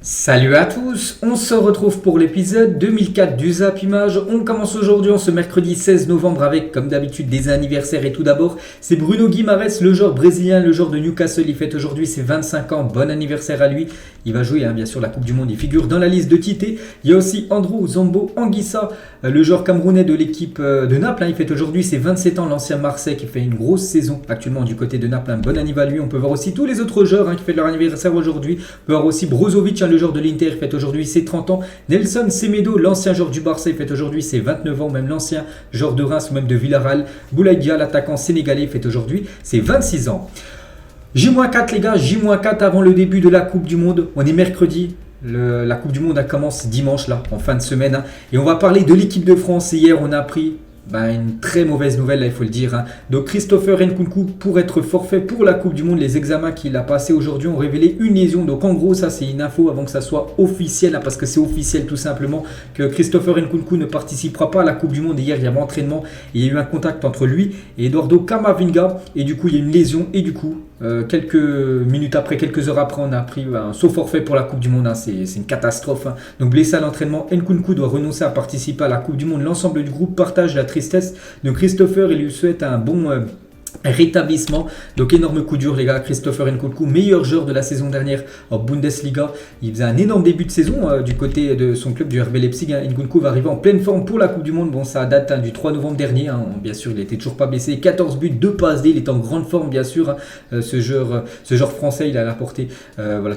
Salut à tous, on se retrouve pour l'épisode 2004 du Zap Image. On commence aujourd'hui en ce mercredi 16 novembre avec, comme d'habitude, des anniversaires. Et tout d'abord, c'est Bruno Guimaraes, le joueur brésilien, le joueur de Newcastle. Il fête aujourd'hui ses 25 ans. Bon anniversaire à lui. Il va jouer bien sûr la Coupe du Monde. Il figure dans la liste de Tite. Il y a aussi Andrew Zombo Anguissa, le joueur camerounais de l'équipe de Naples. Il fête aujourd'hui ses 27 ans. L'ancien Marseille qui fait une grosse saison actuellement du côté de Naples. Bon anniversaire à lui. On peut voir aussi tous les autres joueurs qui fêtent leur anniversaire aujourd'hui. On peut voir aussi Brozovic, le joueur de l'Inter, fête aujourd'hui ses 30 ans. Nelson Semedo, l'ancien joueur du Barça, fête aujourd'hui ses 29 ans. Même l'ancien joueur de Reims ou même de Villarreal. Boulaye Dia, l'attaquant sénégalais, fête aujourd'hui ses 26 ans. J-4 les gars, J-4 avant le début de la Coupe du Monde. On est mercredi. La Coupe du Monde commence dimanche là, en fin de semaine. Et on va parler de l'équipe de France. Hier, on a appris une très mauvaise nouvelle, là, il faut le dire. Donc Christopher Nkunku pour être forfait pour la Coupe du Monde. Les examens qu'il a passés aujourd'hui ont révélé une lésion. Donc en gros, ça c'est une info avant que ça soit officiel, parce que c'est officiel tout simplement que Christopher Nkunku ne participera pas à la Coupe du Monde. Hier, il y avait entraînement et il y a eu un contact entre lui et Eduardo Camavinga. Et du coup, il y a une lésion et du coup, quelques minutes après, quelques heures après, on a pris un saut forfait pour la Coupe du Monde. C'est une catastrophe. Donc blessé à l'entraînement, Nkunku doit renoncer à participer à la Coupe du Monde. L'ensemble du groupe partage la tristesse de Christopher et lui souhaite un bon rétablissement. Donc énorme coup dur les gars. Christopher Nkunku, meilleur joueur de la saison dernière en Bundesliga. Il faisait un énorme début de saison du côté de son club du RB Leipzig. Nkunku va arriver en pleine forme pour la Coupe du Monde. Bon, ça date du 3 novembre dernier. Bien sûr, il n'était toujours pas blessé. 14 buts, 2 passes D. Il est en grande forme bien sûr. Ce joueur français, il a apporté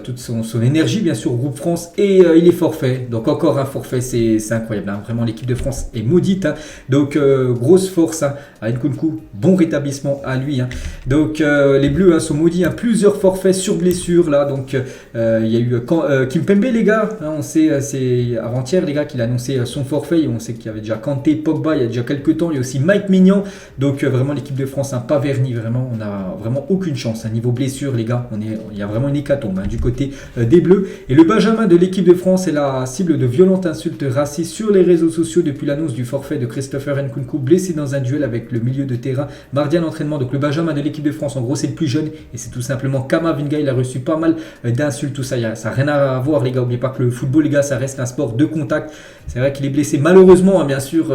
toute son énergie bien sûr au groupe France. Et il est forfait. Donc encore un forfait, c'est incroyable. Vraiment, l'équipe de France est maudite. Donc grosse force à Nkunku. Bon rétablissement à lui. Donc les Bleus sont maudits. Plusieurs forfaits sur blessure là. Donc il y a eu Kimpembe les gars. On sait c'est avant-hier les gars qu'il a annoncé son forfait. Et on sait qu'il y avait déjà Kanté, Pogba il y a déjà quelques temps. Il y a aussi Mike Maignan. Donc vraiment l'équipe de France pas verni. Vraiment on n'a vraiment aucune chance. Niveau blessure les gars, il y a vraiment une hécatombe du côté des Bleus. Et le Benjamin de l'équipe de France est la cible de violentes insultes racistes sur les réseaux sociaux depuis l'annonce du forfait de Christopher Nkunku, blessé dans un duel avec le milieu de terrain mardi à l'entraînement. Donc le Benjamin de l'équipe de France, en gros c'est le plus jeune et c'est tout simplement Camavinga. Il a reçu pas mal d'insultes, tout ça. Ça n'a rien à voir les gars. N'oubliez pas que le football les gars, ça reste un sport de contact. C'est vrai qu'il est blessé malheureusement, bien sûr.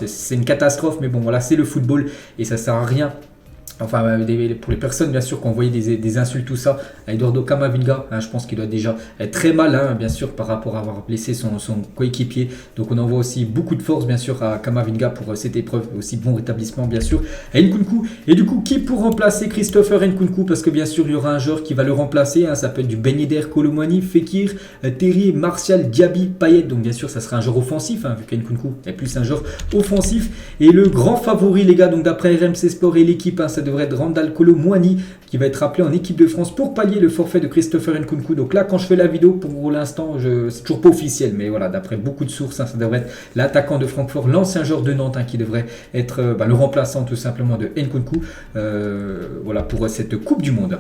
C'est une catastrophe, mais bon voilà, c'est le football et ça sert à rien. Enfin, pour les personnes bien sûr qui ont envoyé des insultes, tout ça, à Eduardo Camavinga, je pense qu'il doit déjà être très mal, bien sûr, par rapport à avoir blessé son coéquipier. Donc on envoie aussi beaucoup de force, bien sûr, à Camavinga pour cette épreuve, aussi bon rétablissement, bien sûr, à Nkunku. Et du coup, qui pour remplacer Christopher Nkunku? Parce que bien sûr, il y aura un joueur qui va le remplacer, ça peut être du Ben Yedder, Colomwani, Fekir, Terry, Martial, Diaby, Payet. Donc bien sûr, ça sera un joueur offensif, vu qu'Nkunku est plus un joueur offensif. Et le grand favori, les gars, donc d'après RMC Sport et l'équipe, ça devrait être Randal Colomwani qui va être appelé en équipe de France pour pallier le forfait de Christopher Nkunku. Donc là, quand je fais la vidéo, pour l'instant, c'est toujours pas officiel, mais voilà, d'après beaucoup de sources, ça devrait être l'attaquant de Francfort, l'ancien joueur de Nantes, qui devrait être le remplaçant tout simplement de Nkunku, pour cette Coupe du Monde.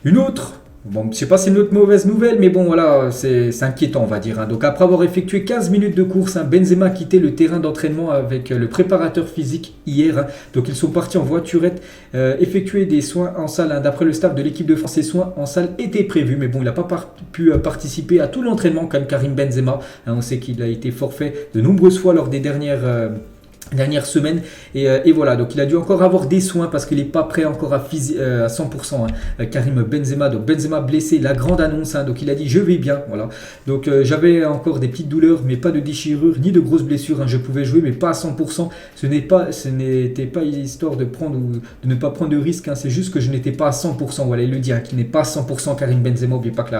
Une autre. Bon, je ne sais pas si c'est une autre mauvaise nouvelle, mais bon, voilà, c'est inquiétant, on va dire. Donc, après avoir effectué 15 minutes de course, Benzema a quitté le terrain d'entraînement avec le préparateur physique hier. Donc, ils sont partis en voiturette effectuer des soins en salle. D'après le staff de l'équipe de France, ces soins en salle étaient prévus, mais bon, il n'a pas pu participer à tout l'entraînement comme Karim Benzema. On sait qu'il a été forfait de nombreuses fois lors des dernière semaine et voilà, donc il a dû encore avoir des soins parce qu'il n'est pas prêt encore à 100%, Karim Benzema. Donc Benzema blessé, la grande annonce, donc il a dit je vais bien, voilà. Donc j'avais encore des petites douleurs mais pas de déchirure ni de grosses blessures, je pouvais jouer mais pas à 100%. Ce n'était pas histoire de ne pas prendre de risque, c'est juste que je n'étais pas à 100%, voilà, il le dit, qu'il n'est pas à 100% Karim Benzema. N'oubliez pas que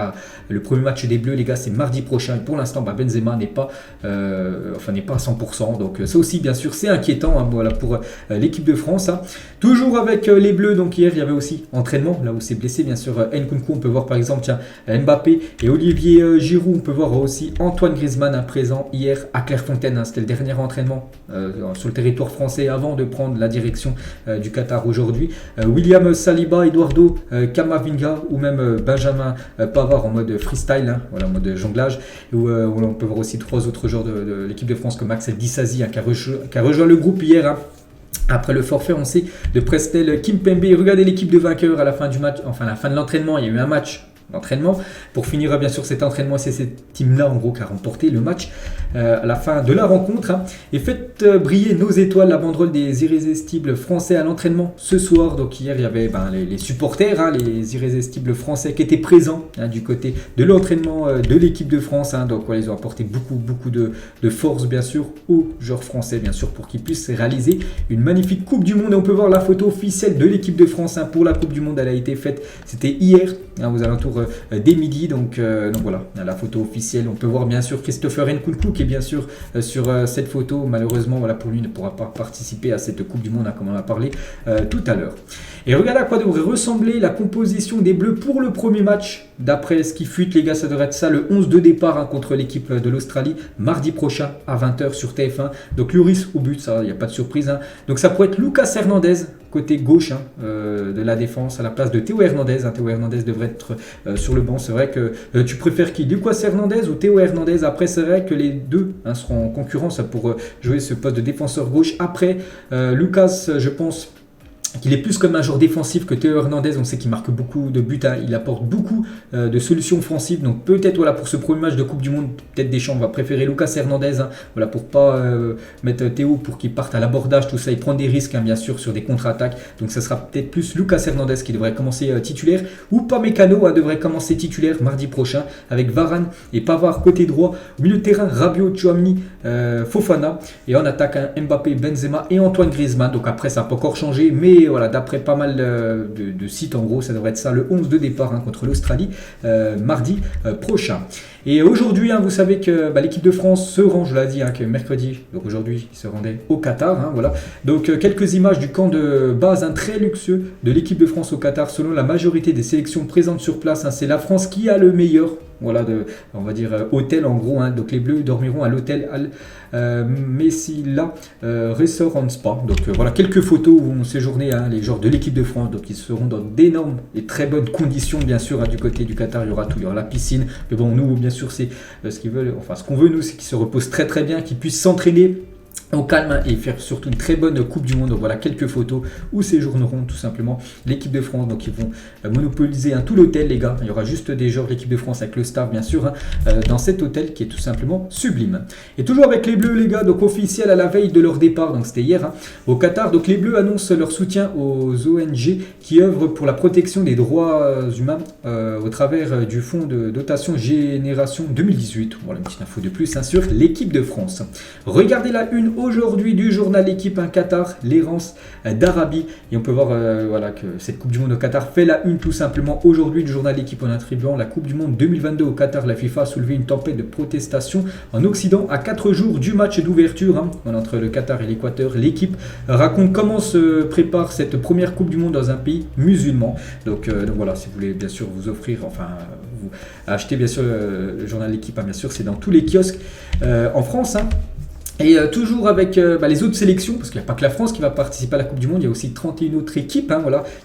le premier match des Bleus les gars c'est mardi prochain et pour l'instant Benzema n'est pas à 100%, donc ça aussi bien sûr c'est inquiétant pour l'équipe de France. Toujours avec les Bleus, donc hier il y avait aussi entraînement, là où c'est blessé bien sûr Nkunku. On peut voir par exemple Mbappé et Olivier Giroud. On peut voir aussi Antoine Griezmann présent hier à Clairefontaine. C'était le dernier entraînement sur le territoire français avant de prendre la direction du Qatar aujourd'hui. William Saliba, Eduardo Camavinga ou même Benjamin Pavard en mode freestyle, en mode jonglage. Où on peut voir aussi 3 autres joueurs de l'équipe de France comme Axel Disasi qui a rejoint le groupe hier. Après le forfait, on sait, de Prestel Kimpembe. Regardez l'équipe de vainqueurs à la fin du match, enfin à la fin de l'entraînement, il y a eu un match d'entraînement. Pour finir bien sûr cet entraînement, c'est cette team-là en gros qui a remporté le match à la fin de la rencontre. Et faites briller nos étoiles, la banderole des irrésistibles français à l'entraînement ce soir. Donc hier il y avait les supporters, les irrésistibles français qui étaient présents du côté de l'entraînement de l'équipe de France. Donc ils ont apporté beaucoup de force bien sûr aux joueurs français bien sûr pour qu'ils puissent réaliser une magnifique Coupe du Monde. Et on peut voir la photo officielle de l'équipe de France pour la Coupe du Monde. Elle a été faite, c'était hier aux alentours dès midi. Donc voilà, la photo officielle. On peut voir bien sûr Christopher Nkunku qui est bien sûr sur cette photo. Malheureusement, voilà, pour lui, il ne pourra pas participer à cette Coupe du Monde, comme on a parlé tout à l'heure. Et regardez à quoi devrait ressembler la composition des Bleus pour le premier match. D'après ce qui fuite, les gars, ça devrait être ça, le 11 de départ contre l'équipe de l'Australie, mardi prochain à 20h sur TF1. Donc Lloris au but, ça, il n'y a pas de surprise. Donc ça pourrait être Lucas Hernandez, côté gauche de la défense, à la place de Théo Hernandez. Théo Hernandez devrait être sur le banc. C'est vrai que tu préfères qui, Lucas Hernandez ou Théo Hernandez? Après, c'est vrai que les deux seront en concurrence pour jouer ce poste de défenseur gauche. Après, Lucas, je pense qu'il est plus comme un joueur défensif que Théo Hernandez. On sait qu'il marque beaucoup de buts, il apporte beaucoup de solutions offensives. Donc peut-être pour ce premier match de Coupe du Monde, peut-être Deschamps va préférer Lucas Hernandez pour pas mettre Théo pour qu'il parte à l'abordage, tout ça. Il prend des risques bien sûr sur des contre-attaques. Donc ça sera peut-être plus Lucas Hernandez qui devrait commencer titulaire, ou Upamecano devrait commencer titulaire mardi prochain avec Varane et Pavard côté droit. Au milieu de terrain, Rabiot, Tchouaméni, Fofana, et en attaque Mbappé, Benzema et Antoine Griezmann. Donc après ça peut encore changer, mais voilà, d'après pas mal de sites, en gros, ça devrait être ça, le 11 de départ contre l'Australie, mardi prochain. Et aujourd'hui, vous savez que l'équipe de France se rend, je l'ai dit, que mercredi, donc aujourd'hui, il se rendait au Qatar. Voilà. Donc quelques images du camp de base très luxueux de l'équipe de France au Qatar. Selon la majorité des sélections présentes sur place, c'est la France qui a le meilleur. Voilà, on va dire hôtel en gros. Donc les Bleus dormiront à l'hôtel Messila Resort and Spa. Donc voilà quelques photos où ont séjourné les joueurs de l'équipe de France. Donc ils seront dans d'énormes et très bonnes conditions bien sûr. Du côté du Qatar, il y aura tout, il y aura la piscine. Mais bon, nous bien sûr c'est ce qu'ils veulent. Enfin, ce qu'on veut nous, c'est qu'ils se reposent très bien, qu'ils puissent s'entraîner au calme et faire surtout une très bonne Coupe du Monde. Donc voilà quelques photos où séjourneront tout simplement l'équipe de France. Donc ils vont monopoliser tout l'hôtel, les gars. Il y aura juste des joueurs de l'équipe de France avec le staff bien sûr dans cet hôtel qui est tout simplement sublime. Et toujours avec les Bleus, les gars, donc officiel à la veille de leur départ, donc c'était hier au Qatar. Donc les Bleus annoncent leur soutien aux ONG qui œuvrent pour la protection des droits humains au travers du fonds de dotation Génération 2018. Voilà une petite info de plus sur l'équipe de France. Regardez la une aujourd'hui du journal L'équipe Qatar, l'errance d'Arabie. Et on peut voir que cette Coupe du Monde au Qatar fait la une tout simplement aujourd'hui du journal L'équipe en attribuant la Coupe du Monde 2022 au Qatar. La FIFA a soulevé une tempête de protestation en Occident à 4 jours du match d'ouverture entre le Qatar et l'Équateur. L'équipe raconte comment se prépare cette première Coupe du Monde dans un pays musulman. Donc voilà, si vous voulez bien sûr vous offrir, vous acheter bien sûr le journal L'équipe, bien sûr c'est dans tous les kiosques en France. Et toujours avec les autres sélections, parce qu'il n'y a pas que la France qui va participer à la Coupe du Monde, il y a aussi 31 autres équipes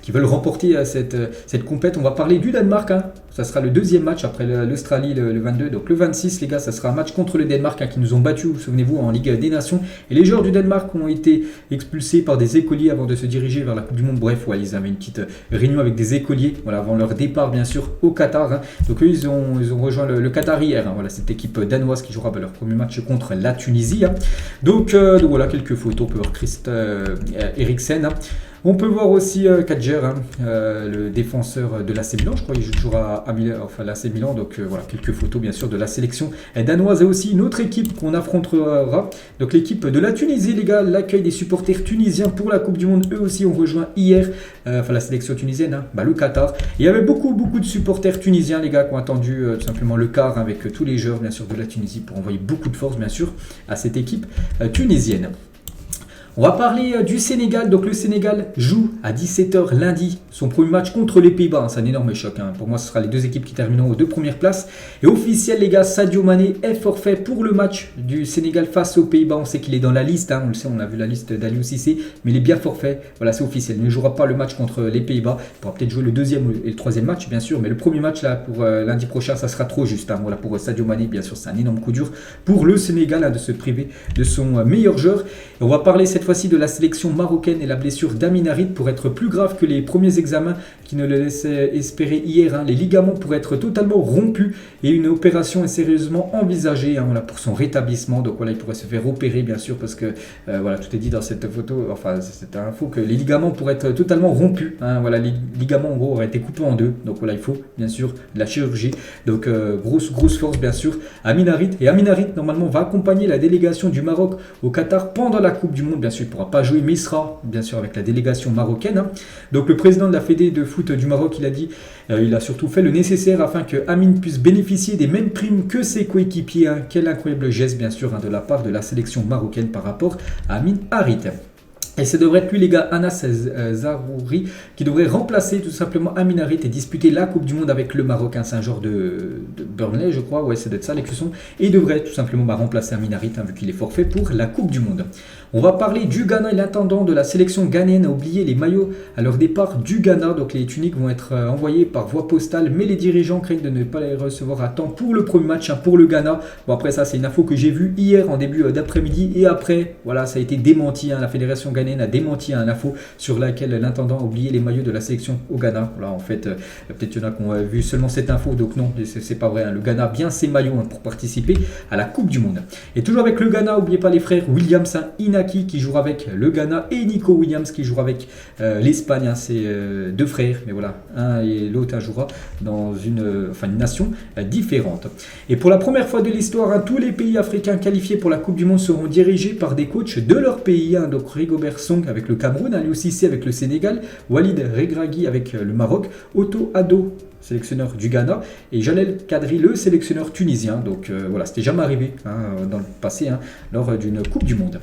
qui veulent remporter cette compète. On va parler du Danemark, ça sera le deuxième match après l'Australie le 22. Donc le 26, les gars, ça sera un match contre le Danemark qui nous ont battus, souvenez-vous, en Ligue des Nations. Et les joueurs du Danemark ont été expulsés par des écoliers avant de se diriger vers la Coupe du Monde. Bref, ils avaient une petite réunion avec des écoliers avant leur départ, bien sûr, au Qatar. Donc eux, ils ont rejoint le Qatar hier. Cette équipe danoise qui jouera leur premier match contre la Tunisie. Donc voilà quelques photos. On peut voir Christ Eriksen. On peut voir aussi Kadjer, le défenseur de l'AC Milan. Je crois qu'il joue toujours à l'AC Milan. Donc voilà quelques photos bien sûr de la sélection danoise. Et aussi une autre équipe qu'on affrontera. Donc l'équipe de la Tunisie, les gars. L'accueil des supporters tunisiens pour la Coupe du Monde. Eux aussi ont rejoint hier la sélection tunisienne, le Qatar. Et il y avait beaucoup de supporters tunisiens, les gars, qui ont attendu tout simplement le quart avec tous les joueurs bien sûr de la Tunisie pour envoyer beaucoup de force bien sûr à cette équipe tunisienne. On va parler du Sénégal. Donc le Sénégal joue à 17h lundi son premier match contre les Pays-Bas. C'est un énorme choc. Pour moi, ce sera les deux équipes qui termineront aux deux premières places. Et officiel, les gars, Sadio Mané est forfait pour le match du Sénégal face aux Pays-Bas. On sait qu'il est dans la liste. On le sait, on a vu la liste d'Aliou Cissé. Mais il est bien forfait. Voilà, c'est officiel. Il ne jouera pas le match contre les Pays-Bas. Il pourra peut-être jouer le deuxième et le troisième match, bien sûr. Mais le premier match, là, pour lundi prochain, ça sera trop juste. Voilà, pour Sadio Mané, bien sûr, c'est un énorme coup dur pour le Sénégal de se priver de son meilleur joueur. Et on va parler cette cette fois-ci de la sélection marocaine et la blessure d'Amin Harit pourrait être plus grave que les premiers examens qui ne le laissaient espérer hier. Les ligaments pourraient être totalement rompus et une opération est sérieusement envisagée pour son rétablissement. Donc voilà, il pourrait se faire opérer bien sûr parce que voilà, tout est dit dans cette photo, enfin cette info que les ligaments pourraient être totalement rompus. Voilà, les ligaments en gros auraient été coupés en deux. Donc voilà, il faut bien sûr de la chirurgie. Donc grosse force bien sûr. Amin Harit normalement va accompagner la délégation du Maroc au Qatar pendant la Coupe du Monde. Bien sûr, il ne pourra pas jouer, mais il sera bien sûr avec la délégation marocaine. Donc le président de la Fédé de foot du Maroc, il a dit, il a surtout fait le nécessaire afin que Amin puisse bénéficier des mêmes primes que ses coéquipiers. Quel incroyable geste bien sûr de la part de la sélection marocaine par rapport à Amin Harit. Et ça devrait être lui les gars, Anas Zarouri, qui devrait remplacer tout simplement Amin Harit et disputer la Coupe du Monde avec le Maroc. C'est un genre de Burnley je crois, ouais c'est d'être ça l'exclusion. Et il devrait tout simplement remplacer Amin Harit vu qu'il est forfait pour la Coupe du Monde. On va parler du Ghana et l'intendant de la sélection ghanéenne a oublié les maillots à leur départ du Ghana. Donc les tuniques vont être envoyées par voie postale, mais les dirigeants craignent de ne pas les recevoir à temps pour le premier match pour le Ghana. Bon après ça c'est une info que j'ai vue hier en début d'après-midi et après voilà ça a été démenti. La fédération ghanéenne a démenti l'info sur laquelle l'intendant a oublié les maillots de la sélection au Ghana. Voilà en fait peut-être qu'il y en a qui ont vu seulement cette info, donc non c'est pas vrai. Le Ghana a bien ses maillots pour participer à la Coupe du Monde. Et toujours avec le Ghana, n'oubliez pas les frères Williams, Inaki qui jouera avec le Ghana et Nico Williams qui jouera avec l'Espagne. C'est deux frères, mais voilà, un et l'autre jouera dans une nation différente. Et pour la première fois de l'histoire, tous les pays africains qualifiés pour la Coupe du Monde seront dirigés par des coachs de leur pays. Donc Rigobert Song avec le Cameroun, Aliou Cissé avec le Sénégal, Walid Regragui avec le Maroc, Otto Addo, sélectionneur du Ghana, et Jalel Kadri, le sélectionneur tunisien. Donc voilà, c'était jamais arrivé dans le passé lors d'une Coupe du Monde.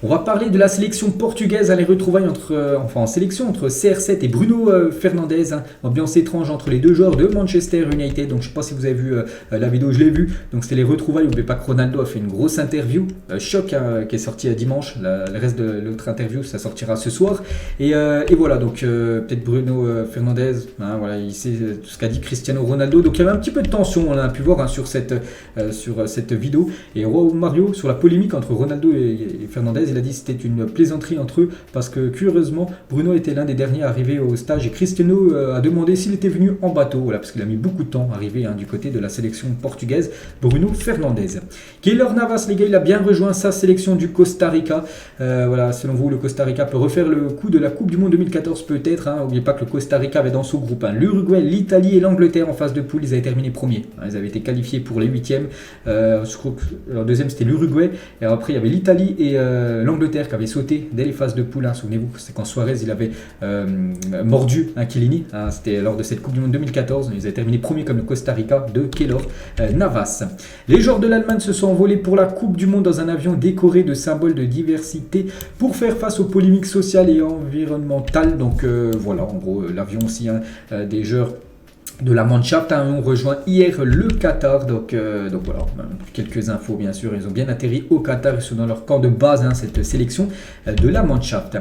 On va parler de la sélection portugaise, les retrouvailles en sélection entre CR7 et Bruno Fernandes. Ambiance étrange entre les deux joueurs de Manchester United. Donc je ne sais pas si vous avez vu la vidéo, je l'ai vue. Donc c'était les retrouvailles où Pepa Ronaldo a fait une grosse interview. Choc qui est sorti dimanche. Le reste de l'autre interview, ça sortira ce soir. Et voilà, donc peut-être Bruno Fernandes, voilà, il sait tout ce qu'a dit Cristiano Ronaldo. Donc il y avait un petit peu de tension, on a pu voir sur cette vidéo. Et Mario, sur la polémique entre Ronaldo et Fernandes, il a dit que c'était une plaisanterie entre eux parce que curieusement Bruno était l'un des derniers arrivés au stage et Cristiano a demandé s'il était venu en bateau, voilà, parce qu'il a mis beaucoup de temps à arriver du côté de la sélection portugaise. Bruno Fernandes. Keylor Navas, les gars, il a bien rejoint sa sélection du Costa Rica. Voilà, selon vous, le Costa Rica peut refaire le coup de la Coupe du Monde 2014 peut-être. N'oubliez pas que le Costa Rica avait dans son groupe l'Uruguay, l'Italie et l'Angleterre en phase de poule. Ils avaient terminé premiers. Ils avaient été qualifiés pour les huitièmes. Je crois que leur deuxième c'était l'Uruguay. Et après il y avait l'Italie et l'Angleterre qui avaient sauté dès les phases de poule. Souvenez-vous, c'est quand Suarez il avait mordu Chiellini. C'était lors de cette Coupe du Monde 2014. Ils avaient terminé premiers comme le Costa Rica de Keylor Navas. Les joueurs de l'Allemagne se sont envolés pour la Coupe du Monde dans un avion décoré de symboles de diversité pour faire face aux polémiques sociales et environnementales. Donc voilà, en gros, l'avion aussi des joueurs de la Mannschaft ont rejoint hier le Qatar. Donc voilà, quelques infos bien sûr. Ils ont bien atterri au Qatar. Ils sont dans leur camp de base, cette sélection de la Mannschaft.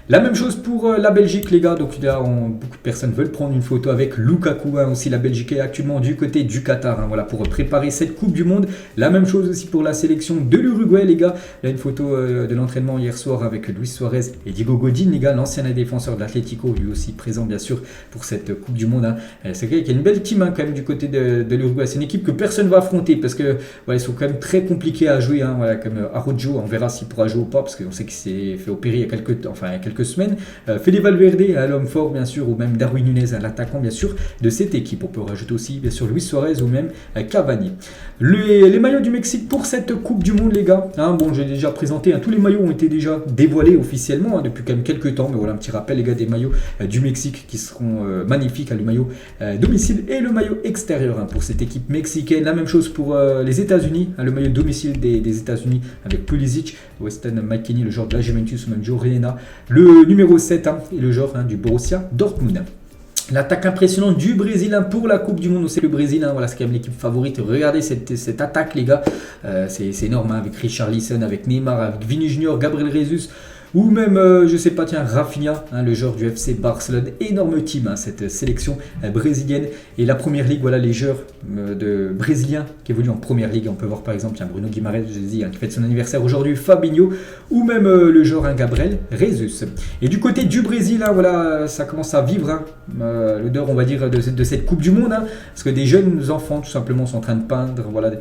La même chose pour la Belgique, les gars. Donc là, beaucoup de personnes veulent prendre une photo avec Lukaku. Aussi, la Belgique est actuellement du côté du Qatar. Voilà, pour préparer cette Coupe du Monde. La même chose aussi pour la sélection de l'Uruguay, les gars. Là, une photo de l'entraînement hier soir avec Luis Suarez et Diego Godin, les gars, l'ancien défenseur de l'Atlético, lui aussi présent bien sûr pour cette Coupe du Monde. C'est vrai qu'il y a une belle team quand même du côté de l'Uruguay. C'est une équipe que personne ne va affronter parce que voilà, ils sont quand même très compliqués à jouer. Voilà, comme Araujo, on verra s'il pourra jouer ou pas parce qu'on sait qu'il s'est fait opérer il y a quelques semaines. Fede Valverde, l'homme fort bien sûr, ou même Darwin Nunez, l'attaquant bien sûr de cette équipe. On peut rajouter aussi bien sûr Luis Suarez ou même Cavani. Les maillots du Mexique pour cette Coupe du Monde, les gars. Bon, j'ai déjà présenté, tous les maillots ont été déjà dévoilés officiellement depuis quand même quelques temps, mais voilà un petit rappel, les gars, des maillots du Mexique qui seront magnifiques, le maillot domicile et le maillot extérieur pour cette équipe mexicaine. La même chose pour les États-Unis, le maillot domicile des États-Unis avec Pulisic, Weston McKennie, le joueur de la Juventus, ou même Joe Reina, le numéro 7 et le joueur du Borussia Dortmund. L'attaque impressionnante du Brésil pour la Coupe du Monde. C'est le Brésil, voilà, c'est quand même l'équipe favorite. Regardez cette attaque, les gars. C'est énorme avec Richarlison, avec Neymar, avec Vini Junior, Gabriel Jesus, ou même, je sais pas, tiens, Rafinha, le joueur du FC Barcelone, énorme team, cette sélection brésilienne. Et la première ligue, voilà les joueurs de brésiliens qui évoluent en première ligue. On peut voir par exemple, tiens, Bruno Guimaraes, je l'ai dit, qui fête son anniversaire aujourd'hui, Fabinho, ou même le joueur Gabriel Jesus. Et du côté du Brésil, voilà, ça commence à vivre l'odeur, on va dire, de cette Coupe du Monde, parce que des jeunes enfants tout simplement sont en train de peindre, voilà,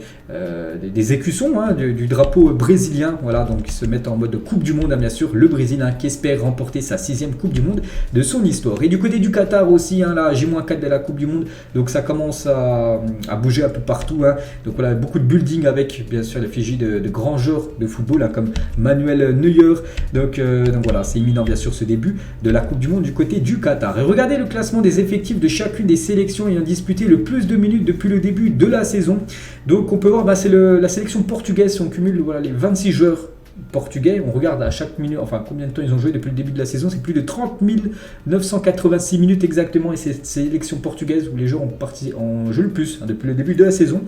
des écussons du drapeau brésilien, voilà, donc ils se mettent en mode Coupe du Monde, bien sûr, le Brésil qui espère remporter sa 6e Coupe du Monde de son histoire. Et du côté du Qatar aussi, la J-4 de la Coupe du Monde, donc ça commence à bouger un peu partout, donc voilà, beaucoup de building avec bien sûr l'effigie de grands joueurs de football comme Manuel Neuer, donc voilà, c'est imminent bien sûr ce début de la Coupe du Monde du côté du Qatar. Et regardez le classement des effectifs de chacune des sélections ayant disputé le plus de minutes depuis le début de la saison. Donc on peut voir, c'est la sélection portugaise, si on cumule voilà, les 26 joueurs portugais, on regarde à chaque minute, enfin combien de temps ils ont joué depuis le début de la saison, c'est plus de 30 986 minutes exactement, et c'est cette sélection portugaise où les joueurs ont joué le plus depuis le début de la saison.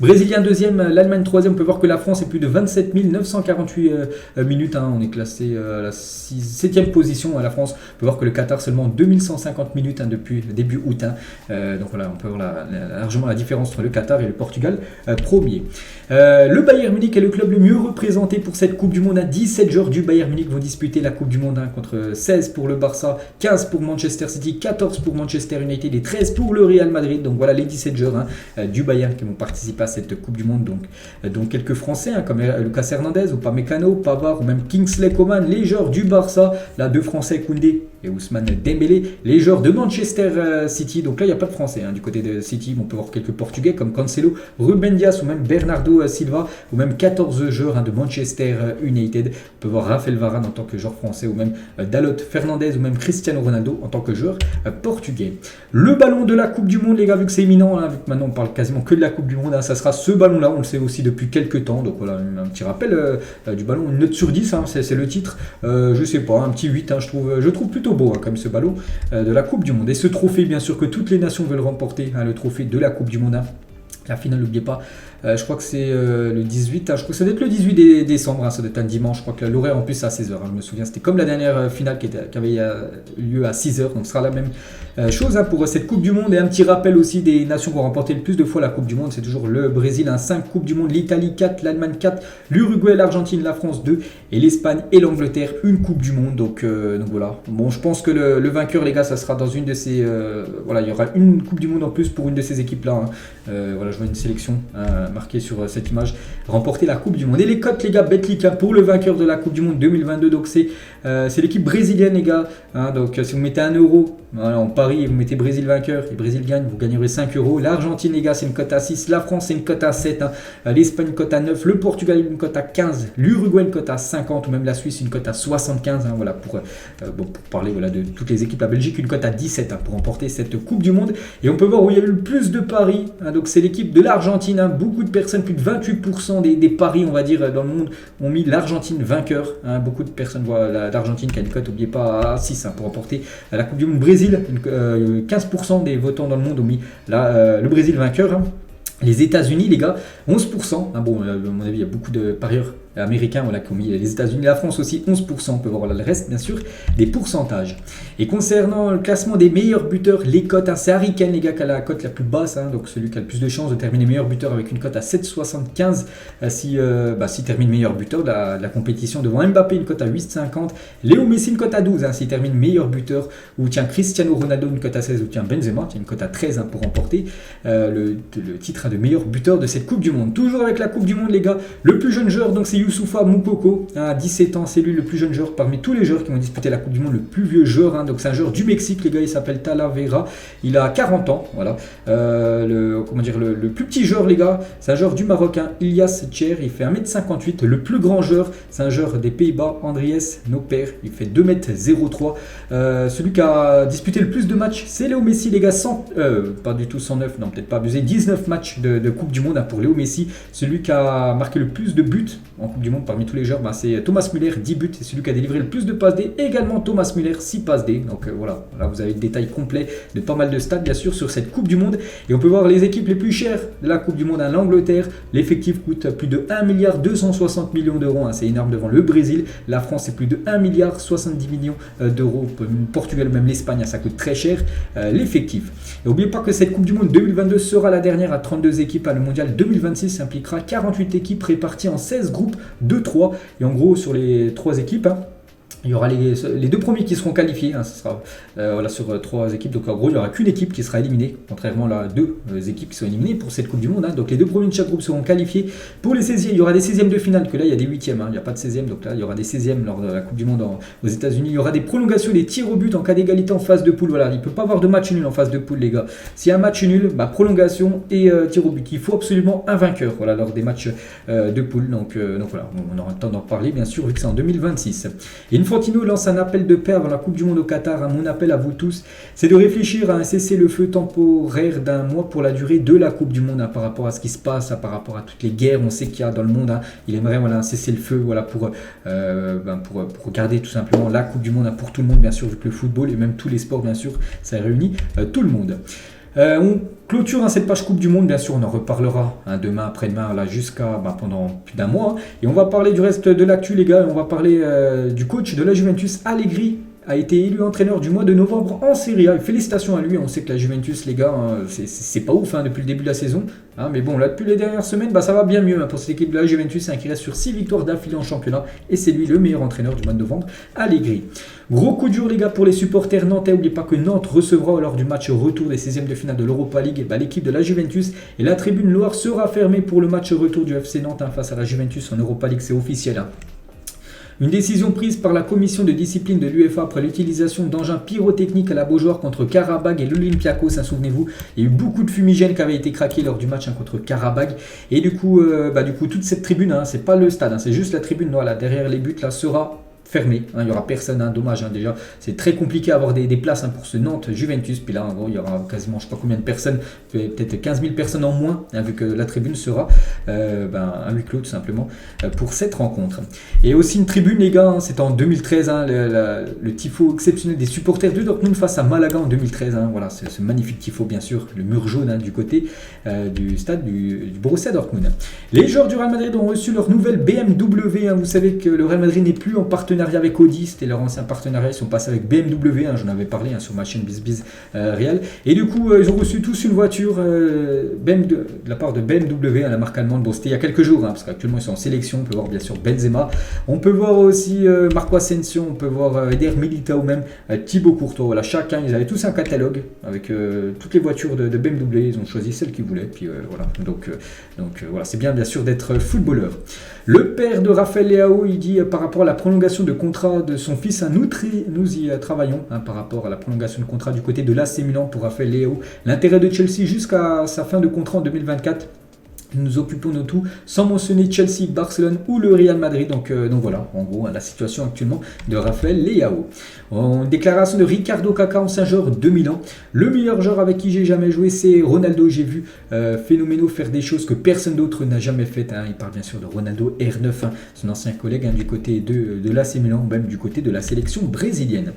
Brésilien deuxième, l'Allemagne troisième, on peut voir que la France est plus de 27 948 minutes, on est classé à la 7e position à la France, on peut voir que le Qatar seulement 2150 minutes depuis début août, donc voilà, on peut voir largement la différence entre le Qatar et le Portugal premier. Le Bayern Munich est le club le mieux représenté pour cette Coupe du Monde, 17 joueurs du Bayern Munich vont disputer la Coupe du Monde contre 16 pour le Barça, 15 pour Manchester City, 14 pour Manchester United et 13 pour le Real Madrid, donc voilà les 17 joueurs du Bayern qui vont participer à cette Coupe du Monde, donc quelques Français comme Lucas Hernandez, ou Upamecano, Pavard ou même Kingsley Coman, les joueurs du Barça, là deux Français, Koundé et Ousmane Dembélé, les joueurs de Manchester City, donc là il n'y a pas de Français du côté de City, on peut voir quelques Portugais comme Cancelo, Ruben Dias ou même Bernardo Silva, ou même 14 joueurs de Manchester United, on peut voir Raphaël Varane en tant que joueur français, ou même Dalot Fernandez ou même Cristiano Ronaldo en tant que joueur portugais. Le ballon de la Coupe du Monde les gars, vu que c'est imminent, vu que maintenant on parle quasiment que de la Coupe du Monde, ça sera ce ballon là, on le sait aussi depuis quelques temps, donc voilà un petit rappel du ballon, une note sur 10, c'est le titre, je sais pas, un petit 8, je trouve plutôt beau comme ce ballon de la Coupe du Monde. Et ce trophée bien sûr que toutes les nations veulent remporter, le trophée de la Coupe du Monde, la finale, n'oubliez pas, je crois que c'est le 18, je crois que ça doit être le 18 décembre, ça doit être un dimanche, je crois que l'horaire en plus c'est à 16h, je me souviens, c'était comme la dernière finale qui avait lieu à 6h, donc ce sera la même chose pour cette Coupe du Monde. Et un petit rappel aussi des nations qui ont remporté le plus de fois la Coupe du Monde, c'est toujours le Brésil, 5 Coupes du Monde, l'Italie 4, l'Allemagne 4, l'Uruguay, l'Argentine, la France 2, et l'Espagne et l'Angleterre, une Coupe du Monde, donc voilà. Bon, je pense que le vainqueur les gars, ça sera dans une de ces, voilà, il y aura une Coupe du Monde en plus pour une de ces équipes là, voilà, je vois une sélection marquée sur cette image, remporter la Coupe du Monde. Et les cotes les gars, Betclic pour le vainqueur de la Coupe du Monde 2022, donc c'est l'équipe brésilienne les gars, donc si vous mettez 1 euro, voilà, en Paris, vous mettez Brésil vainqueur et Brésil gagne, vous gagnerez 5 euros. L'Argentine les gars, c'est une cote à 6, la France c'est une cote à 7, l'Espagne une cote à 9, le Portugal une cote à 15, l'Uruguay une cote à 50, ou même la Suisse une cote à 75, voilà, pour parler voilà, de toutes les équipes. La Belgique une cote à 17 pour remporter cette Coupe du Monde. Et on peut voir où il y a eu le plus de paris, donc c'est l'équipe de l'Argentine, beaucoup de personnes, plus de 28% des paris on va dire dans le monde ont mis l'Argentine vainqueur, beaucoup de personnes voient l'Argentine qui a une cote, n'oubliez pas, à 6 pour remporter la Coupe du Monde. Brésil, 15% des votants dans le monde ont mis le Brésil vainqueur. Les États-Unis, les gars, 11%. Bon, à mon avis, il y a beaucoup de parieurs américains voilà, qui ont mis les États-Unis, la France aussi, 11%. On peut voir le reste, bien sûr, des pourcentages. Et concernant le classement des meilleurs buteurs, les cotes, c'est Harry Kane, les gars, qui a la cote la plus basse, donc celui qui a le plus de chances de terminer meilleur buteur avec une cote à 7,75 s'il termine meilleur buteur de la compétition, devant Mbappé, une cote à 8,50. Léo Messi, une cote à 12, s'il termine meilleur buteur, ou tiens Cristiano Ronaldo, une cote à 16, ou tiens Benzema, une cote à 13 pour remporter le titre de meilleur buteur de cette Coupe du Monde. Toujours avec la Coupe du Monde, les gars, le plus jeune joueur, donc c'est Youssoufa Moukoko, à 17 ans, c'est lui le plus jeune joueur parmi tous les joueurs qui vont disputer la Coupe du Monde, le plus vieux joueur, donc c'est un joueur du Mexique, les gars, il s'appelle Talavera, il a 40 ans, voilà. Le plus petit joueur, les gars, c'est un joueur du Maroc, Ilyas Cher, il fait 1m58, le plus grand joueur, c'est un joueur des Pays-Bas, Andries Noper, il fait 2m03, celui qui a disputé le plus de matchs, c'est Léo Messi, les gars, pas du tout 109, non, peut-être pas abusé, 19 matchs de Coupe du Monde pour Léo Messi, celui qui a marqué le plus de buts en Coupe du Monde parmi tous les joueurs, c'est Thomas Müller, 10 buts, c'est celui qui a délivré le plus de passes D. Également Thomas Müller, 6 passes D. Donc voilà, là vous avez le détail complet de pas mal de stats bien sûr sur cette Coupe du Monde. Et on peut voir les équipes les plus chères de la Coupe du Monde. L'Angleterre, l'effectif coûte plus de 1 milliard 260 millions d'euros. C'est énorme devant le Brésil. La France, c'est plus de 1 milliard 70 millions d'euros. Portugal, même l'Espagne, ça coûte très cher l'effectif. Et n'oubliez pas que cette Coupe du Monde 2022 sera la dernière à 32 équipes. Le mondial 2026 impliquera 48 équipes réparties en 16 groupes de 3. Et en gros, sur les 3 équipes, il y aura les 2 premiers qui seront qualifiés, ce sera sur 3 équipes, donc en gros il n'y aura qu'une équipe qui sera éliminée, contrairement à 2 équipes qui sont éliminées pour cette Coupe du Monde, donc les 2 premiers de chaque groupe seront qualifiés. Pour les 16e, il y aura des 16e de finale, que là il y a des 8e, il n'y a pas de 16e, donc là il y aura des 16e lors de la Coupe du Monde aux États-Unis. Il y aura des prolongations, des tirs au but en cas d'égalité en phase de poule, voilà, il ne peut pas avoir de match nul en phase de poule les gars. S'il y a un match nul, prolongation et tir au but, il faut absolument un vainqueur lors des matchs de poule, donc voilà, on aura le temps d'en parler bien sûr vu que c'est en 2026. Et Infantino lance un appel de paix avant la Coupe du Monde au Qatar. Mon appel à vous tous, c'est de réfléchir à un cessez-le-feu temporaire d'1 mois pour la durée de la Coupe du Monde, par rapport à ce qui se passe, par rapport à toutes les guerres, on sait qu'il y a dans le monde. Il aimerait un cessez-le-feu pour regarder tout simplement la Coupe du Monde pour tout le monde, bien sûr, vu que le football et même tous les sports, bien sûr, ça réunit tout le monde. On clôture cette page Coupe du Monde, bien sûr, on en reparlera demain, après-demain, jusqu'à pendant plus d'un mois. Et on va parler du reste de l'actu, les gars. On va parler du coach de la Juventus, Allegri. A été élu entraîneur du mois de novembre en Serie A. Félicitations à lui. On sait que la Juventus, les gars, c'est pas ouf depuis le début de la saison. Mais bon, là, depuis les dernières semaines, ça va bien mieux pour cette équipe de la Juventus qui reste sur 6 victoires d'affilée en championnat. Et c'est lui le meilleur entraîneur du mois de novembre, Allegri. Gros coup dur, les gars, pour les supporters nantais. N'oubliez pas que Nantes recevra lors du match retour des 16e de finale de l'Europa League l'équipe de la Juventus. Et la tribune Loire sera fermée pour le match retour du FC Nantes face à la Juventus en Europa League. C'est officiel. Une décision prise par la commission de discipline de l'UEFA après l'utilisation d'engins pyrotechniques à la Beaujoire contre Karabag et l'Olympiakos. Souvenez-vous, il y a eu beaucoup de fumigènes qui avaient été craqués lors du match contre Karabag. Et du coup, toute cette tribune, c'est pas le stade, c'est juste la tribune derrière les buts, sera fermé, il n'y aura personne, dommage déjà, c'est très compliqué à avoir des places pour ce Nantes-Juventus, puis là en gros il y aura quasiment je ne sais pas combien de personnes, peut-être 15 000 personnes en moins, vu que la tribune sera à huis clos tout simplement pour cette rencontre. Et aussi une tribune les gars, c'était en 2013, le tifo exceptionnel des supporters de Dortmund face à Malaga en 2013, voilà, c'est ce magnifique tifo bien sûr, le mur jaune du côté du stade du Borussia Dortmund. Les joueurs du Real Madrid ont reçu leur nouvelle BMW, vous savez que le Real Madrid n'est plus en partenariat avec Audi, c'était leur ancien partenariat, ils sont passés avec BMW, j'en avais parlé sur ma chaîne BizBiz Real, et du coup ils ont reçu tous une voiture de la part de BMW, la marque allemande. Bon, c'était il y a quelques jours, parce qu'actuellement ils sont en sélection. On peut voir bien sûr Benzema, on peut voir aussi Marco Asensio, on peut voir Eder Militao, même Thibaut Courtois. Voilà, chacun, ils avaient tous un catalogue avec toutes les voitures de BMW, ils ont choisi celle qu'ils voulaient, puis voilà, donc voilà, c'est bien sûr d'être footballeur. Le père de Raphaël Leao, il dit par rapport à la prolongation de contrat de son fils, nous y travaillons par rapport à la prolongation de contrat du côté de l'AC Milan pour Raphaël Leao. L'intérêt de Chelsea jusqu'à sa fin de contrat en 2024. Nous occupons de tout, sans mentionner Chelsea, Barcelone ou le Real Madrid. Donc voilà, en gros, la situation actuellement de Raphaël Leao. En déclaration de Ricardo Kaká, ancien joueur de Milan. Le meilleur joueur avec qui j'ai jamais joué, c'est Ronaldo. J'ai vu Phénoméno faire des choses que personne d'autre n'a jamais faites. Il parle bien sûr de Ronaldo R9, son ancien collègue du côté de l'AC Milan, même du côté de la sélection brésilienne.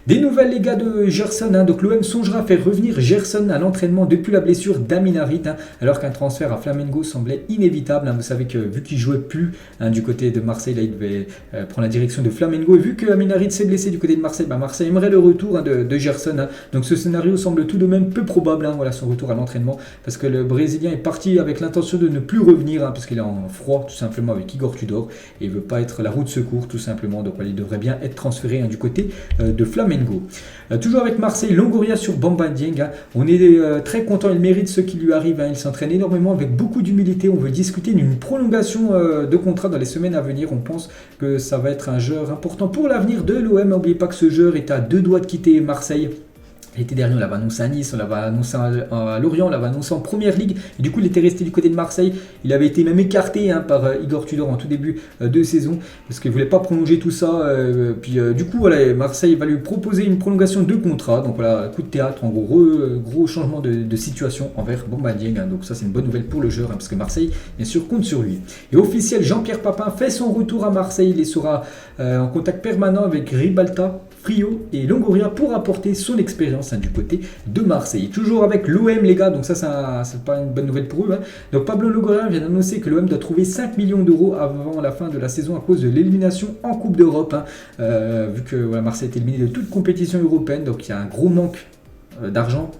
Des nouvelles les gars de Gerson, donc l'OM songera à faire revenir Gerson à l'entraînement depuis la blessure d'Amin Harit, alors qu'un transfert à Flamengo semblait inévitable. Vous savez que vu qu'il jouait plus du côté de Marseille, là il devait prendre la direction de Flamengo, et vu que Amin Harit s'est blessé du côté de Marseille, Marseille aimerait le retour de Gerson. Donc ce scénario semble tout de même peu probable, voilà, son retour à l'entraînement, parce que le Brésilien est parti avec l'intention de ne plus revenir, parce qu'il est en froid tout simplement avec Igor Tudor, et il veut pas être la roue de secours tout simplement, donc il devrait bien être transféré du côté de Flamengo. Toujours avec Marseille, Longoria sur Bamba Dieng. On est très content, il mérite ce qui lui arrive. Il s'entraîne énormément avec beaucoup d'humilité. On veut discuter d'une prolongation de contrat dans les semaines à venir. On pense que ça va être un joueur important pour l'avenir de l'OM. N'oubliez pas que ce joueur est à 2 doigts de quitter Marseille. L'été dernier, on l'avait annoncé à Nice, on l'avait annoncé à Lorient, on l'avait annoncé en première ligue. Et du coup, il était resté du côté de Marseille. Il avait été même écarté par Igor Tudor en tout début de saison parce qu'il ne voulait pas prolonger tout ça. Du coup, voilà, Marseille va lui proposer une prolongation de contrat. Donc voilà, coup de théâtre, en gros changement de situation envers Bamba Dieng. Donc ça, c'est une bonne nouvelle pour le joueur parce que Marseille, bien sûr, compte sur lui. Et officiel, Jean-Pierre Papin fait son retour à Marseille. Il sera en contact permanent avec Ribalta, Frio et Longoria pour apporter son expérience du côté de Marseille. Toujours avec l'OM les gars, donc ça c'est pas une bonne nouvelle pour eux. Donc Pablo Longoria vient d'annoncer que l'OM doit trouver 5 millions d'euros avant la fin de la saison à cause de l'élimination en Coupe d'Europe. Vu que Marseille est éliminé de toute compétition européenne, donc il y a un gros manque d'argent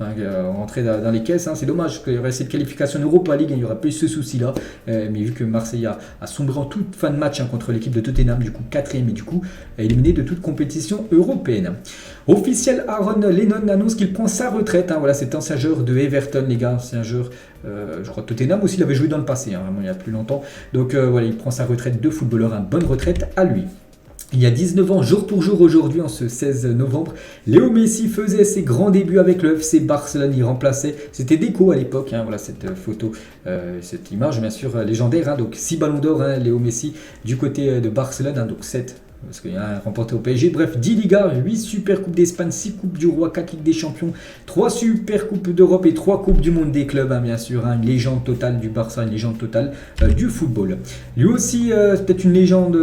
rentrer dans les caisses. C'est dommage qu'il y aurait cette qualification Europa League, il n'y aurait pas eu ce souci-là. Mais vu que Marseille a sombré en toute fin de match contre l'équipe de Tottenham, du coup 4ème et du coup éliminé de toute compétition européenne. Officiel, Aaron Lennon annonce qu'il prend sa retraite. Voilà, c'est un ancien joueur de Everton, les gars. C'est un joueur, je crois, Tottenham aussi, il avait joué dans le passé, vraiment il y a plus longtemps. Donc voilà, il prend sa retraite de footballeur, une bonne retraite à lui. Il y a 19 ans, jour pour jour aujourd'hui, en ce 16 novembre, Léo Messi faisait ses grands débuts avec le FC Barcelone. Il remplaçait, c'était Deco à l'époque, voilà cette photo, cette image bien sûr légendaire. Donc 6 ballons d'or, Léo Messi du côté de Barcelone, donc 7. Parce qu'il y a un remporté au PSG. Bref, 10 Ligas, 8 Super Coupes d'Espagne, 6 Coupes du Roi, 4 Ligues des Champions, 3 Super Coupes d'Europe et 3 Coupes du Monde des clubs, bien sûr. Une légende totale du Barça, une légende totale du football. Lui aussi, c'est peut-être une légende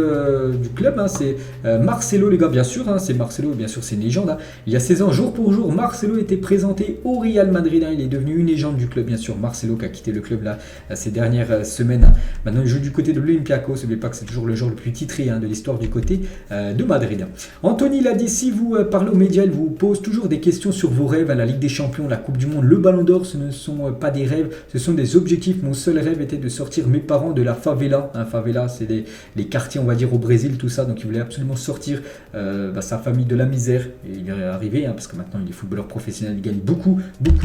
du club. C'est Marcelo, les gars, bien sûr. C'est Marcelo, bien sûr, c'est une légende. Il y a 16 ans, jour pour jour, Marcelo était présenté au Real Madrid. Il est devenu une légende du club, bien sûr. Marcelo qui a quitté le club là, ces dernières semaines. Maintenant, il joue du côté de l'Olympiakos. N'oubliez pas que c'est toujours le joueur le plus titré de l'histoire du côté de Madrid. Anthony l'a dit, si vous parlez aux médias, il vous pose toujours des questions sur vos rêves, la Ligue des Champions, la Coupe du Monde, le Ballon d'Or, ce ne sont pas des rêves, ce sont des objectifs. Mon seul rêve était de sortir mes parents de la favela. Favela, c'est les quartiers, on va dire, au Brésil, tout ça. Donc il voulait absolument sortir sa famille de la misère. Et il est arrivé, parce que maintenant il est footballeur professionnel, il gagne beaucoup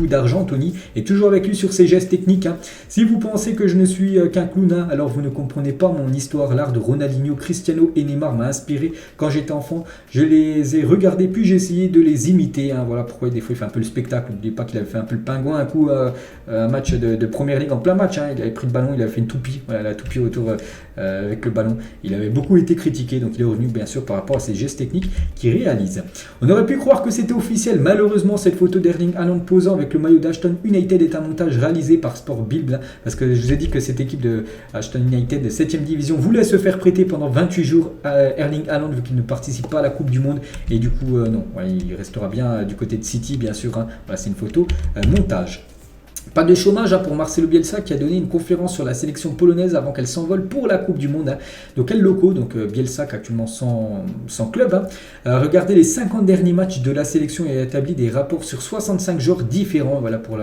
d'argent, Anthony. Et toujours avec lui sur ses gestes techniques. Si vous pensez que je ne suis qu'un clown, alors vous ne comprenez pas mon histoire. L'art de Ronaldinho, Cristiano et Neymar m'a inspiré. Quand j'étais enfant, je les ai regardés, puis j'ai essayé de les imiter. Voilà pourquoi des fois il fait un peu le spectacle. N'oubliez pas qu'il avait fait un peu le pingouin un coup, un match de première ligue en plein match. Il avait pris le ballon, il avait fait une toupie, la toupie autour avec le ballon. Il avait beaucoup été critiqué, donc il est revenu bien sûr par rapport à ses gestes techniques qu'il réalise. On aurait pu croire que c'était officiel. Malheureusement, cette photo d'Erling Haaland posant avec le maillot d'Ashton United est un montage réalisé par Sport Bild, parce que je vous ai dit que cette équipe de Ashton United de 7ème division voulait se faire prêter pendant 28 jours à Erling Haaland vu qu'il ne participe pas à la Coupe du Monde et du coup non, il restera bien du côté de City bien sûr. Voilà, c'est une photo montage. Pas de chômage pour Marcelo Bielsa qui a donné une conférence sur la sélection polonaise avant qu'elle s'envole pour la Coupe du Monde. Donc quel locaux, donc Bielsa qui est actuellement sans club. Regardez les 50 derniers matchs de la sélection et a établi des rapports sur 65 joueurs différents. Voilà pour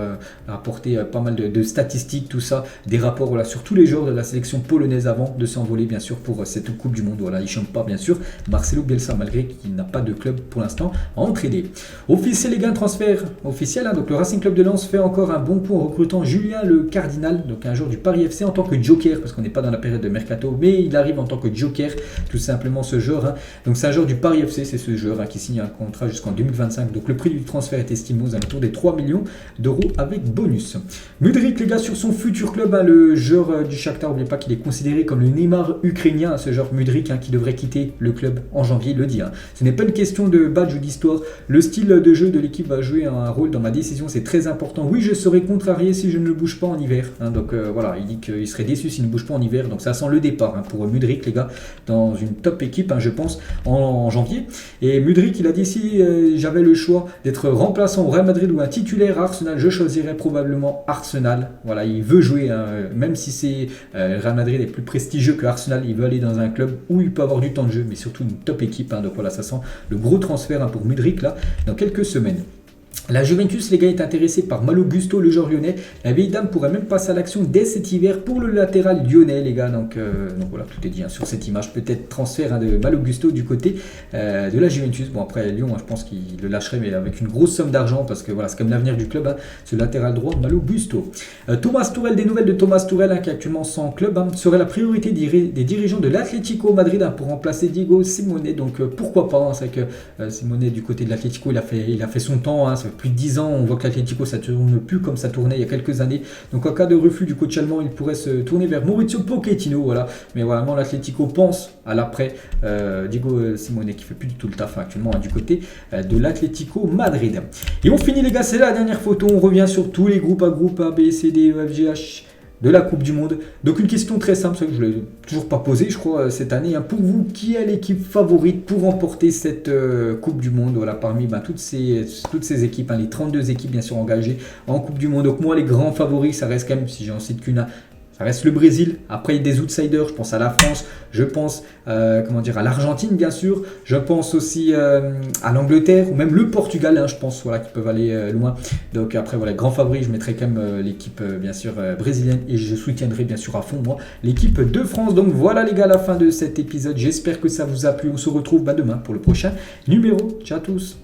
apporter pas mal de statistiques, tout ça, des rapports sur tous les joueurs de la sélection polonaise avant de s'envoler bien sûr pour cette Coupe du Monde. Voilà, il ne chante pas bien sûr Marcelo Bielsa malgré qu'il n'a pas de club pour l'instant à entraîner. Officiel les gars, transfert officiel. Donc le Racing Club de Lens fait encore un bon coup en recrutant Julien Le Cardinal, donc un joueur du Paris FC en tant que joker, parce qu'on n'est pas dans la période de mercato, mais il arrive en tant que joker, tout simplement ce joueur. Donc c'est un joueur du Paris FC, c'est ce joueur qui signe un contrat jusqu'en 2025. Donc le prix du transfert est estimé aux alentours des 3 millions d'euros avec bonus. Mudryk les gars, sur son futur club, le joueur du Shakhtar, n'oubliez pas qu'il est considéré comme le Neymar ukrainien, ce joueur Mudryk qui devrait quitter le club en janvier, il le dit. Ce n'est pas une question de badge ou d'histoire, le style de jeu de l'équipe va jouer un rôle dans ma décision, c'est très important. Oui, je serai contrarié si je ne bouge pas en hiver. Donc voilà, il dit qu'il serait déçu s'il ne bouge pas en hiver. Donc ça sent le départ pour Mudryk les gars, dans une top équipe je pense en janvier. Et Mudryk il a dit, si j'avais le choix d'être remplaçant au Real Madrid ou un titulaire à Arsenal, je choisirais probablement Arsenal. Voilà, il veut jouer, même si c'est Real Madrid est plus prestigieux que Arsenal, il veut aller dans un club où il peut avoir du temps de jeu, mais surtout une top équipe. Donc voilà, ça sent le gros transfert pour Mudryk là dans quelques semaines. La Juventus, les gars, est intéressée par Malo Gusto, le joueur lyonnais. La vieille dame pourrait même passer à l'action dès cet hiver pour le latéral lyonnais, les gars. Donc voilà, tout est dit sur cette image. Peut-être transfert de Malo Gusto du côté de la Juventus. Bon, après Lyon, je pense qu'il le lâcherait, mais avec une grosse somme d'argent, parce que voilà, c'est comme l'avenir du club, ce latéral droit, Malo Gusto. Thomas Tuchel, des nouvelles de Thomas Tuchel, qui est actuellement sans club, serait la priorité des dirigeants de l'Atlético Madrid pour remplacer Diego Simeone. Donc pourquoi pas, c'est que Simeone du côté de l'Atlético, il a fait son temps, Ça fait plus de 10 ans, on voit que l'Atlético ça tourne plus comme ça tournait il y a quelques années. Donc en cas de refus du coach allemand, il pourrait se tourner vers Maurizio Pochettino, voilà. Mais vraiment l'Atlético pense à l'après Diego Simeone qui fait plus du tout le taf actuellement du côté de l'Atlético Madrid. Et on finit les gars, c'est la dernière photo, on revient sur tous les groupes A, B, C, D, E, F, G, H de la Coupe du Monde. Donc une question très simple, que je ne l'ai toujours pas posée, je crois, cette année. Pour vous, qui est l'équipe favorite pour remporter cette Coupe du Monde? Voilà, parmi toutes ces équipes, les 32 équipes bien sûr engagées en Coupe du Monde. Donc moi, les grands favoris, ça reste quand même, si j'en cite qu'une, ça reste le Brésil. Après, il y a des outsiders. Je pense à la France. Je pense à l'Argentine, bien sûr. Je pense aussi à l'Angleterre ou même le Portugal. Je pense qui peuvent aller loin. Donc après, voilà, grand favori. Je mettrai quand même l'équipe, bien sûr, brésilienne. Et je soutiendrai, bien sûr, à fond, moi, l'équipe de France. Donc voilà, les gars, la fin de cet épisode. J'espère que ça vous a plu. On se retrouve demain pour le prochain numéro. Ciao à tous.